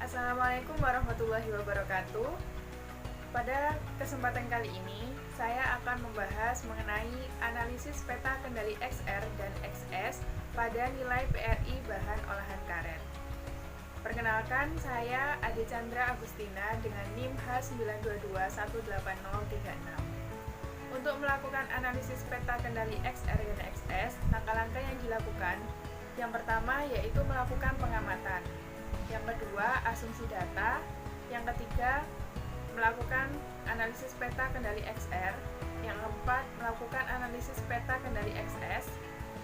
Assalamualaikum warahmatullahi wabarakatuh. Pada kesempatan kali ini, saya akan membahas mengenai analisis peta kendali XR dan XS pada nilai PRI bahan olahan karet. Perkenalkan, saya Ade Chandra Agustina dengan NIM H922180036. Untuk melakukan analisis peta kendali XR dan XS, langkah-langkah yang dilakukan, yang pertama yaitu melakukan pengamatan. Yang kedua, asumsi data. Yang ketiga, melakukan analisis peta kendali XR. Yang keempat, melakukan analisis peta kendali XS.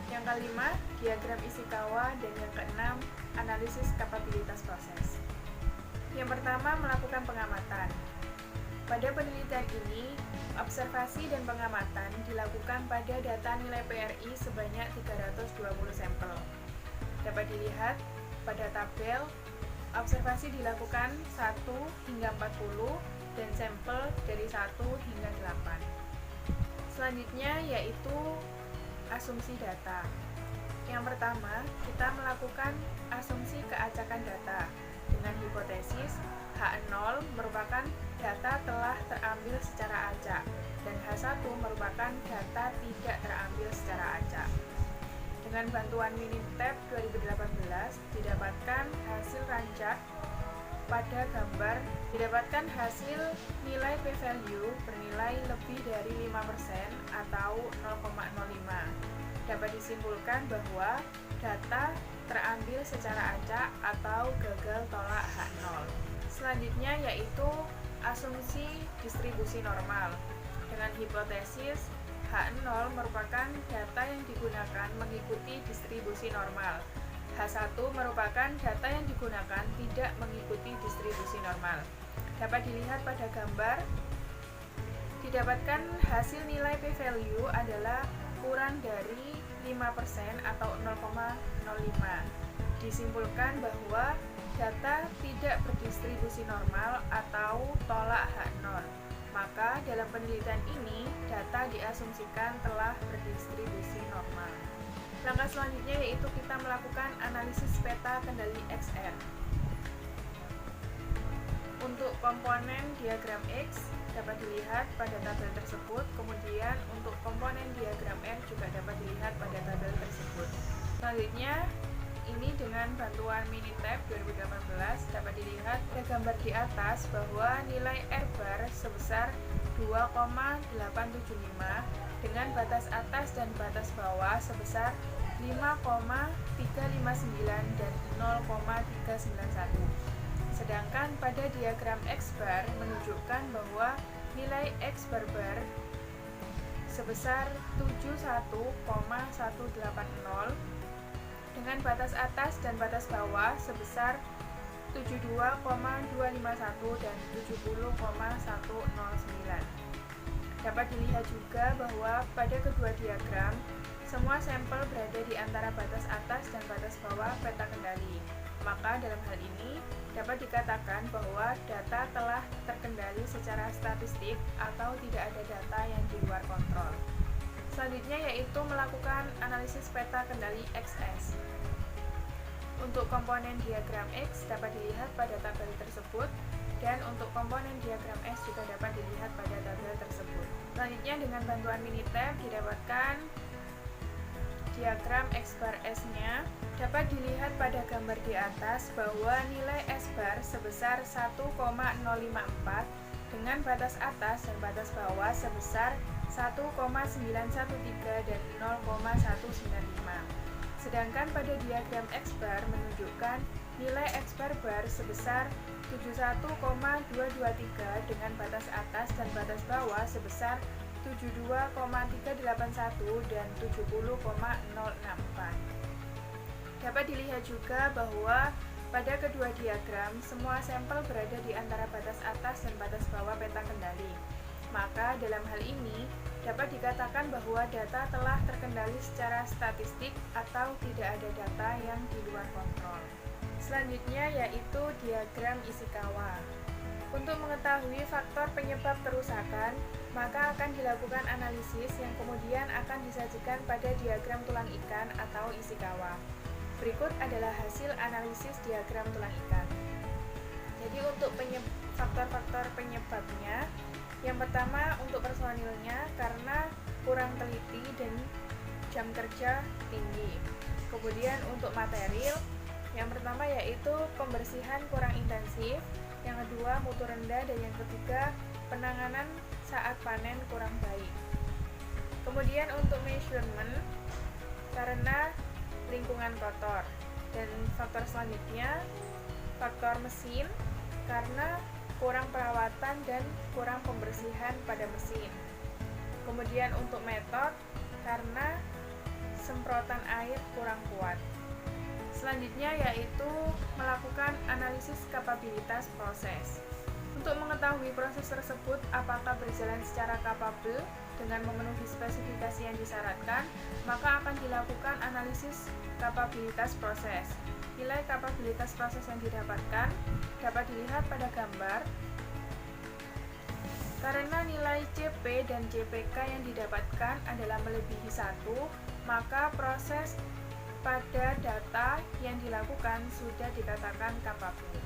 Yang kelima, diagram Ishikawa. Dan yang keenam, analisis kapabilitas proses. Yang pertama, melakukan pengamatan. Pada penelitian ini, observasi dan pengamatan dilakukan pada data nilai PRI sebanyak 320 sampel. Dapat dilihat pada tabel. Observasi dilakukan 1 hingga 40 dan sampel dari 1 hingga 8. Selanjutnya yaitu asumsi data. Yang pertama, kita melakukan asumsi keacakan data dengan hipotesis H0 merupakan data telah terambil secara acak dan H1 merupakan data tidak terambil secara acak. Dengan bantuan Minitab 2018 didapatkan hasil rancak pada gambar, didapatkan hasil nilai p-value bernilai lebih dari 5% atau 0,05. Dapat disimpulkan bahwa data terambil secara acak atau gagal tolak H0. Selanjutnya yaitu asumsi distribusi normal dengan hipotesis H0 merupakan data yang digunakan mengikuti distribusi normal. H1 merupakan data yang digunakan tidak mengikuti distribusi normal. Dapat dilihat pada gambar, didapatkan hasil nilai p-value adalah kurang dari 5% atau 0,05. Disimpulkan bahwa data tidak berdistribusi normal atau tolak H0. Maka dalam penelitian ini, data diasumsikan telah berdistribusi normal. Langkah selanjutnya yaitu kita melakukan analisis peta kendali XR. Untuk komponen diagram X dapat dilihat pada tabel tersebut, kemudian untuk komponen diagram R juga dapat dilihat pada tabel tersebut. Selanjutnya, ini dengan bantuan Minitab 2018 dapat dilihat pada gambar di atas bahwa nilai R bar sebesar 2,875 dengan batas atas dan batas bawah sebesar 5,359 dan 0,391. Sedangkan pada diagram X bar menunjukkan bahwa nilai X bar sebesar 71,180 dengan batas atas dan batas bawah sebesar 72,251 dan 70,109. Dapat dilihat juga bahwa pada kedua diagram, semua sampel berada di antara batas atas dan batas bawah peta kendali. Maka dalam hal ini dapat dikatakan bahwa data telah terkendali secara statistik atau tidak ada data yang di luar kontrol. Selanjutnya yaitu melakukan analisis peta kendali XS. Untuk komponen diagram X dapat dilihat pada tabel tersebut, dan untuk komponen diagram S juga dapat dilihat pada tabel tersebut. Selanjutnya dengan bantuan Minitab didapatkan diagram X bar S-nya. Dapat dilihat pada gambar di atas bahwa nilai S bar sebesar 1,054 dengan batas atas dan batas bawah sebesar 1,913 dan 0,195. Sedangkan pada diagram X bar menunjukkan nilai X bar sebesar 71,223 dengan batas atas dan batas bawah sebesar 72,381 dan 70,064. Dapat dilihat juga bahwa pada kedua diagram, semua sampel berada di antara batas atas dan batas bawah peta kendali. Maka dalam hal ini dapat dikatakan bahwa data telah terkendali secara statistik atau tidak ada data yang di luar kontrol. Selanjutnya yaitu diagram Ishikawa. Untuk mengetahui faktor penyebab kerusakan, maka akan dilakukan analisis yang kemudian akan disajikan pada diagram tulang ikan atau Ishikawa. Berikut adalah hasil analisis diagram tulang ikan. Jadi untuk faktor-faktor penyebabnya, yang pertama untuk personilnya karena kurang teliti dan jam kerja tinggi. Kemudian untuk material, yang pertama yaitu pembersihan kurang intensif, yang kedua mutu rendah, dan yang ketiga penanganan saat panen kurang baik. Kemudian untuk measurement karena lingkungan kotor, dan faktor selanjutnya faktor mesin karena kurang perawatan dan kurang pembersihan pada mesin. Kemudian untuk metode karena semprotan air kurang kuat. Selanjutnya yaitu melakukan analisis kapabilitas proses. Untuk mengetahui proses tersebut apakah berjalan secara kapabel dengan memenuhi spesifikasi yang disyaratkan, maka akan dilakukan analisis kapabilitas proses. Nilai kapabilitas proses yang didapatkan dapat dilihat pada gambar. Karena nilai CP dan CPK yang didapatkan adalah melebihi 1, maka proses pada data yang dilakukan sudah dikatakan kapabel.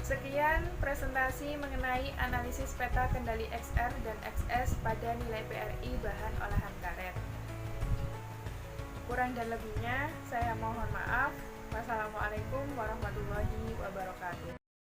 Sekian presentasi mengenai analisis peta kendali XR dan XS pada nilai PRI bahan olahan karet. Kurang dan lebihnya saya mohon maaf. Wassalamualaikum warahmatullahi wabarakatuh.